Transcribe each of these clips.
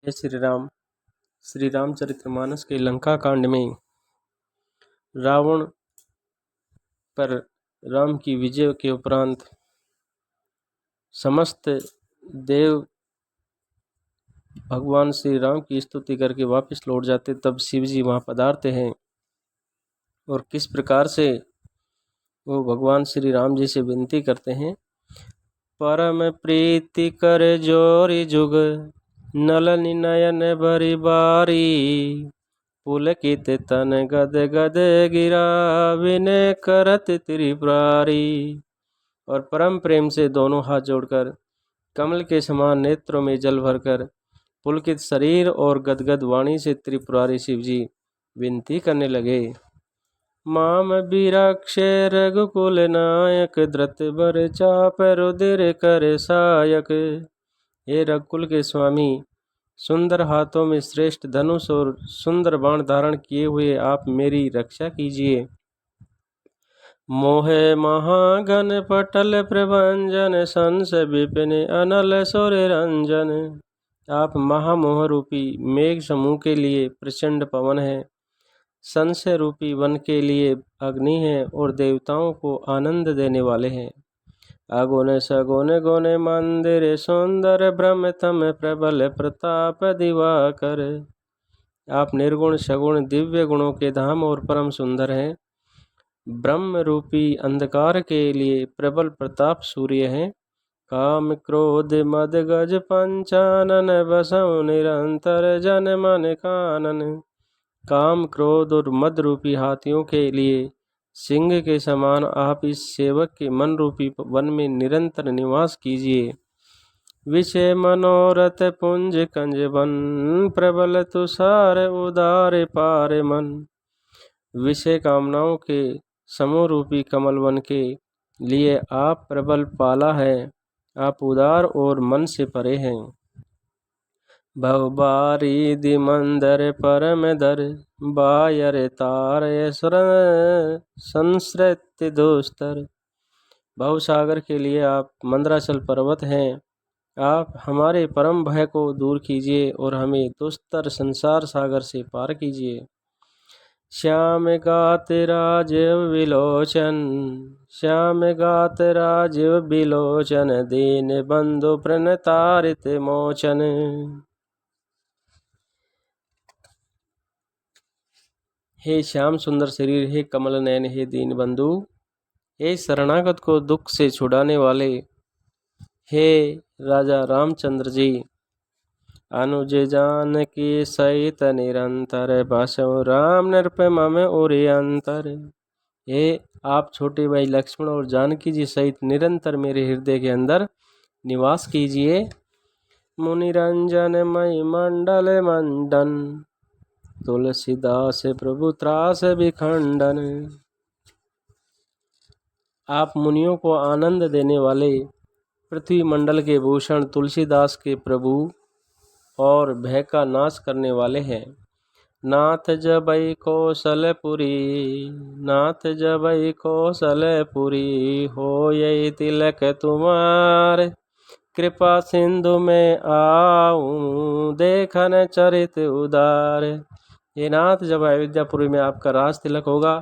जय श्री राम। श्री रामचरितमानस के लंका कांड में रावण पर राम की विजय के उपरांत समस्त देव भगवान श्री राम की स्तुति करके वापस लौट जाते, तब शिव जी वहाँ पधारते हैं और किस प्रकार से वो भगवान श्री राम जी से विनती करते हैं। परम प्रीति कर जोरी जुग नलनि नयन भरी बारी, पुलकित तन गद गद गिरा विनय करत त्रिपुरारी। और परम प्रेम से दोनों हाथ जोड़कर कमल के समान नेत्रों में जल भरकर पुलकित शरीर और गदगद वाणी से त्रिपुरारी शिव जी विनती करने लगे। माम बिराक्षे रघुकुल नायक धृत बर चाप रुधिर कर सायक। हे रघुकुल के स्वामी, सुंदर हाथों में श्रेष्ठ धनुष और सुंदर बाण धारण किए हुए आप मेरी रक्षा कीजिए। मोहे महागन पटल प्रभंजन संस विपिन अनल सुर रंजन। आप महामोह रूपी मेघ समूह के लिए प्रचंड पवन है, संशय रूपी वन के लिए अग्नि है और देवताओं को आनंद देने वाले हैं। अगुण सगुण गुण मंदिर सुंदर ब्रह्मतम प्रबल प्रताप दिवाकर। आप निर्गुण सगुण दिव्य गुणों के धाम और परम सुंदर हैं। ब्रह्म रूपी अंधकार के लिए प्रबल प्रताप सूर्य हैं। काम क्रोध मद गज पंचानन बसौ निरंतर जन मन कानन। काम क्रोध और मद रूपी हाथियों के लिए सिंह के समान आप इस सेवक के मन रूपी वन में निरंतर निवास कीजिए। विषय मनोरथ पुंज कंज वन प्रबल तुषार उदार पार मन। विषय कामनाओं के समूह रूपी कमल वन के लिए आप प्रबल पाला है। आप उदार और मन से परे हैं। भवबारी मंदर परम दर बायर तार संसृत्य दोस्तर। भवसागर के लिए आप मंदराचल पर्वत हैं। आप हमारे परम भय को दूर कीजिए और हमें दुस्तर संसार सागर से पार कीजिए। श्याम गात राजीव विलोचन, श्याम गात राजीव विलोचन दीन बंधु प्रणतारित मोचन। हे श्याम सुंदर शरीर, हे कमल नयन, हे दीन बंधु, हे शरणागत को दुख से छुड़ाने वाले, हे राजा रामचंद्र जी। अनुज जानकी सहित निरंतर बसो राम नृप मम उरि अंतर। हे आप छोटे भाई लक्ष्मण और जानकी जी सहित निरंतर मेरे हृदय के अंदर निवास कीजिए। मुनिरंजन मई मंडल मंडन, तुलसीदास प्रभु त्रास विखंडन। आप मुनियों को आनंद देने वाले, पृथ्वी मंडल के भूषण तुलसीदास के प्रभु और भय का नाश करने वाले हैं। नाथ जबई कौशलपुरी, नाथ जबई कौशलपुरी, हो यही तिलक तुम्हार, कृपा सिंधु में आऊं देखन चरित उदार। हे नाथ, जब अयोध्यापुरी में आपका राज तिलक होगा,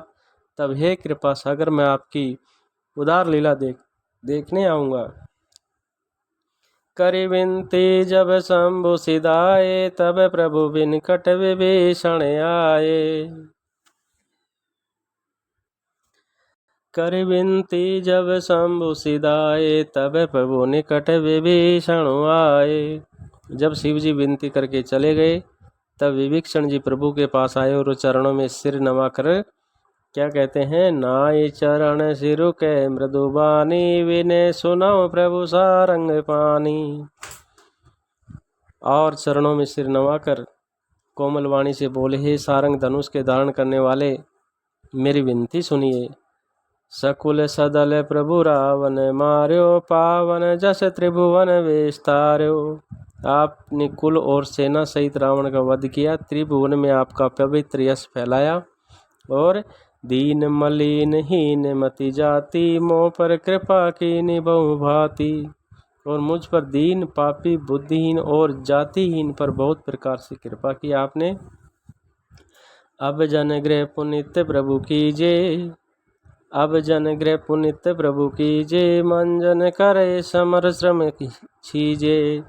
तब हे कृपा सागर में आपकी उदार लीला देखने आऊँगा। करि विनती जब शंभु सिधाए, तब प्रभु बिनकट विभीषण आए। करि विनती जब शंभु सिधाए, तब प्रभु निकट विभीषण आए। जब शिव जी विनती करके चले गए, तब विभीषण जी प्रभु के पास आए और चरणों में सिर नवा कर क्या कहते हैं। नाई चरण सिरु के मृदुबानी, विनय सुनाओ प्रभु सारंग पानी। और चरणों में सिर नवाकर कोमल वाणी से बोले, हे सारंग धनुष के धारण करने वाले, मेरी विनती सुनिए। सकुल सदल प्रभु रावण मार्यो, पावन जस त्रिभुवन विस्तार्यो। आपने कुल और सेना सहित रावण का वध किया, त्रिभुवन में आपका पवित्र यश फैलाया और दीन मलिन हीन मति जाति, मोह पर कृपा की बहु भांति। और मुझ पर दीन, पापी, बुद्धिहीन और जातिहीन पर बहुत प्रकार से कृपा की आपने। अब जन गृह पुनित प्रभु कीजे, अब जन गृह पुनित प्रभु कीजे, मंजन करे समर श्रम छीजे।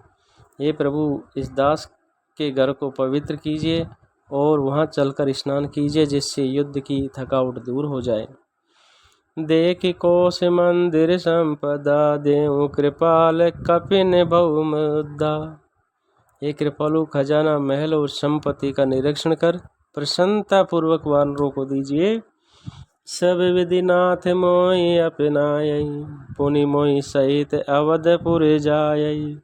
ये प्रभु इस दास के घर को पवित्र कीजिए और वहाँ चलकर स्नान कीजिए, जिससे युद्ध की थकावट दूर हो जाए। देख कोश मंदिर संपदा, देऊ कृपाल कपिन बहुमुद्दा। ये कृपालु खजाना, महल और संपत्ति का निरीक्षण कर प्रसन्नता पूर्वक वानरों को दीजिए। सब विधिनाथ मोहि अपनाई, पुनि मोहि सहित अवधपुर जायई।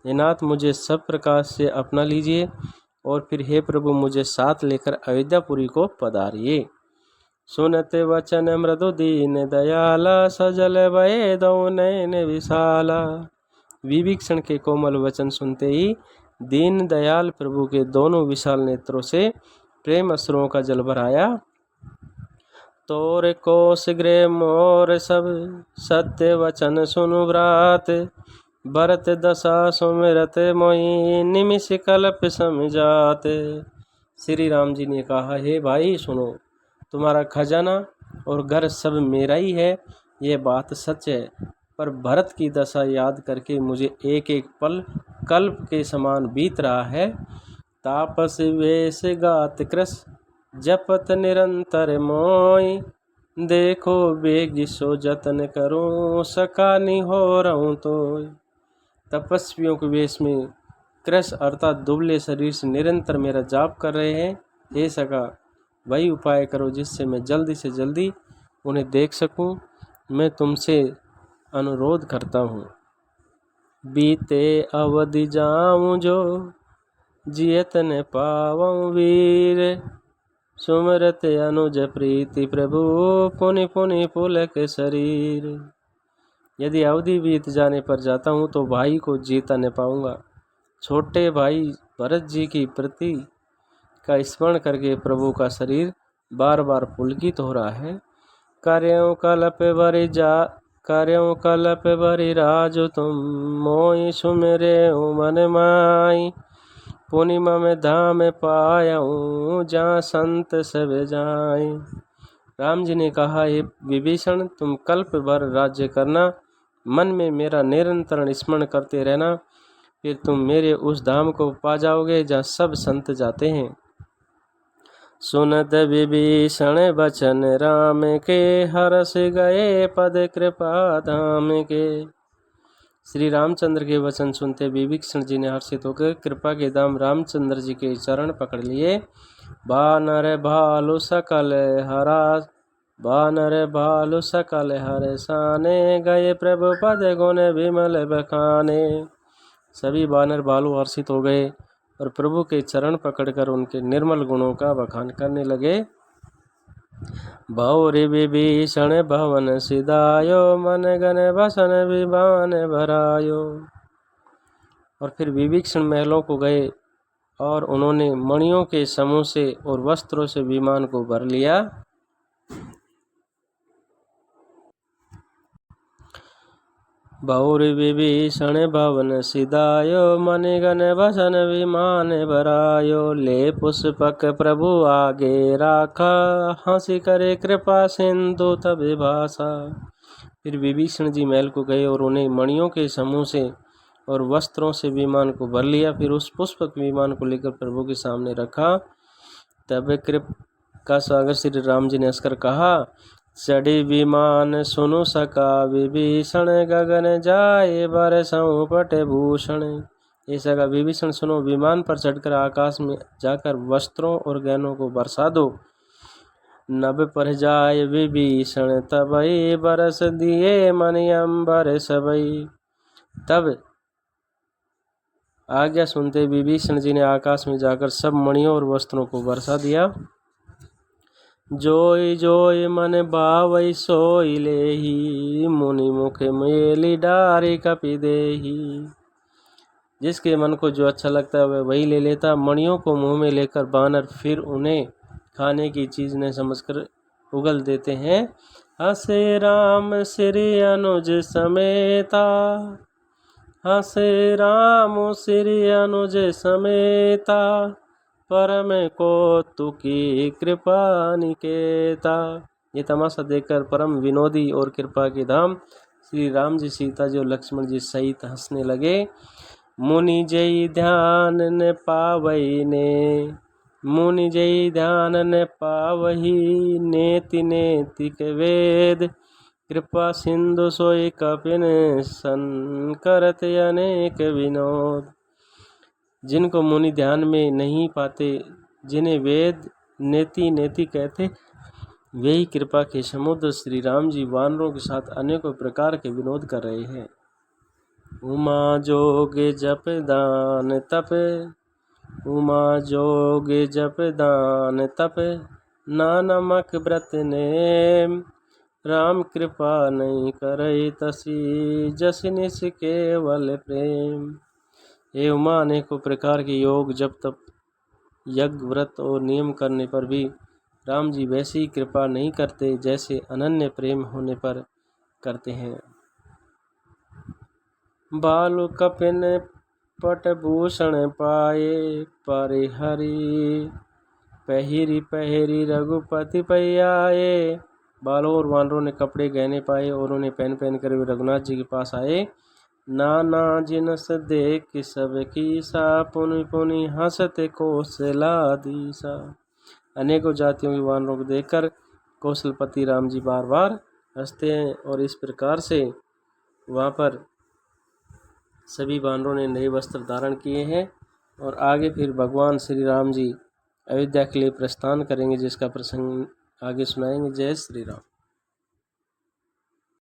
हे नाथ, मुझे सब प्रकार से अपना लीजिए और फिर हे प्रभु मुझे साथ लेकर अयोध्यापुरी को पधारिए। सुनते वचन मृदु दीन दयाला, सजल भय दो नयन विशाला। विभीषण के कोमल वचन सुनते ही दीन दयाल प्रभु के दोनों विशाल नेत्रों से प्रेम अश्रुओं का जल भर आया। तोर कोश गृह मोर सब, सत्य वचन सुनु व्रात। भरत दशा सुमिरत मोहि, निमिष कल्प समझात। श्री राम जी ने कहा, हे भाई सुनो, तुम्हारा खजाना और घर सब मेरा ही है, ये बात सच है। पर भरत की दशा याद करके मुझे एक एक पल कल्प के समान बीत रहा है। तापस वेश गात कृस, जपत निरंतर मोय। देखो बेग सो जतन करूं, सकानी हो रहूं तो। तपस्वियों के वेश में कृस अर्थात दुबले शरीर से निरंतर मेरा जाप कर रहे हैं। हे सका, वही उपाय करो जिससे मैं जल्दी से जल्दी उन्हें देख सकूं। मैं तुमसे अनुरोध करता हूँ। बीते अवधि जाऊं जो, जियत न पावऊं वीर। सुमरत अनुज प्रीति प्रभु, पुनि पुनि पुलक शरीर। यदि अवधि बीत जाने पर जाता हूँ तो भाई को जीता न पाऊंगा। छोटे भाई भरत जी की प्रति का स्मरण करके प्रभु का शरीर बार बार पुलकित हो रहा है। कार्यों कलप भरी राजो तुम, मोहि सुमेरे मन माई। पूर्णिमा में धाम पायाऊं, जहाँ संत सब जाए। राम जी ने कहा, हे विभीषण, तुम कल्प भर राज्य करना, मन में मेरा निरंतर स्मरण करते रहना, फिर तुम मेरे उस धाम को पा जाओगे जहाँ सब संत जाते हैं। सुनत विभीषण बचन राम के, हरस गए पद कृपा धाम के। श्री रामचंद्र के वचन सुनते विभीषण जी ने हर्षित होकर कृपा के धाम रामचंद्र जी के चरण पकड़ लिए। बानर भालु सकल हरा, बानर भालु सकल हर्षाने, गए प्रभु पद गुण विमल बखाने। सभी बानर भालू हर्षित हो गए और प्रभु के चरण पकड़कर उनके निर्मल गुणों का बखान करने लगे। भौरि विभीषण भवन सिधायो, मन गन बसन विमान भरायो। और फिर विभीषण महलों को गए और उन्होंने मणियों के समूह से और वस्त्रों से विमान को भर लिया। भौरि विभीषण भवन सिधायो, मनि गन बसन विमान भरायो। ले पुष्पक प्रभु आगे राखा, हंसी करे कृपा सिंधु तब भाषा। फिर विभीषण जी महल को गए और उन्हें मणियों के समूह से और वस्त्रों से विमान को भर लिया। फिर उस पुष्पक विमान को लेकर प्रभु के सामने रखा। तब कृपा सागर श्री राम जी ने हंसकर कहा, चढ़ी विमान सुनु सका विभीषण, गगन जाए बरसऊं पट भूषण। ये सका विभीषण सुनो, विमान पर चढ़कर आकाश में जाकर वस्त्रों और गहनों को बरसा दो। नभ पर जाए विभीषण तबई, बरस दिए मनि अंबर सबई। तब आज्ञा सुनते विभीषण जी ने आकाश में जाकर सब मणियों और वस्त्रों को बरसा दिया। जोई जोई मन भावई सोई लेही, मुनि मुख मेली डारी कपि देही। जिसके मन को जो अच्छा लगता है वह वही ले लेता। मणियों को मुंह में लेकर बानर फिर उन्हें खाने की चीज न समझकर उगल देते हैं। हसे राम श्री अनुज समेता, हसे राम श्री अनुज समेता, परम कौतुकी कृपा निकेता। ये तमाशा देखकर परम विनोदी और कृपा के धाम श्री राम जी, सीता जी और लक्ष्मण जी सहित हंसने लगे। मुनि जय ध्यान न पावई ने, मुनि जय ध्यान न पावही, नेति नेतिक वेद, कृपा सिंधु सोई कपिन सन, करत अनेक विनोद। जिनको मुनि ध्यान में नहीं पाते, जिन्हें वेद नेति नेति कहते, वे ही कृपा के समुद्र श्री राम जी वानरों के साथ अनेकों प्रकार के विनोद कर रहे हैं। उमा जोग जप दान तप, उमा जोग जप दान तप, नानमक व्रत नेम, राम कृपा नहीं करे तसी, जस निस केवल प्रेम। हे उमा, अनेकों प्रकार के योग जप तप यज्ञ व्रत और नियम करने पर भी राम जी वैसी कृपा नहीं करते जैसे अनन्य प्रेम होने पर करते हैं। बालु कपिन पटभूषण पाए, परिहरी पहरी पहरी रघुपति पै आए। बालों और वानरों ने कपड़े गहने पाए और उन्हें पहन पहन कर वे रघुनाथ जी के पास आए। नाना जिनस देख सब कीसा, पुनि पुनि हंसते कौशलाधीसा। अनेकों जातियों के वानरों को देखकर कौशलपति राम जी बार बार हंसते हैं और इस प्रकार से वहाँ पर सभी वानरों ने नए वस्त्र धारण किए हैं। और आगे फिर भगवान श्री राम जी अयोध्या के लिए प्रस्थान करेंगे, जिसका प्रसंग आगे सुनाएंगे। जय श्री राम।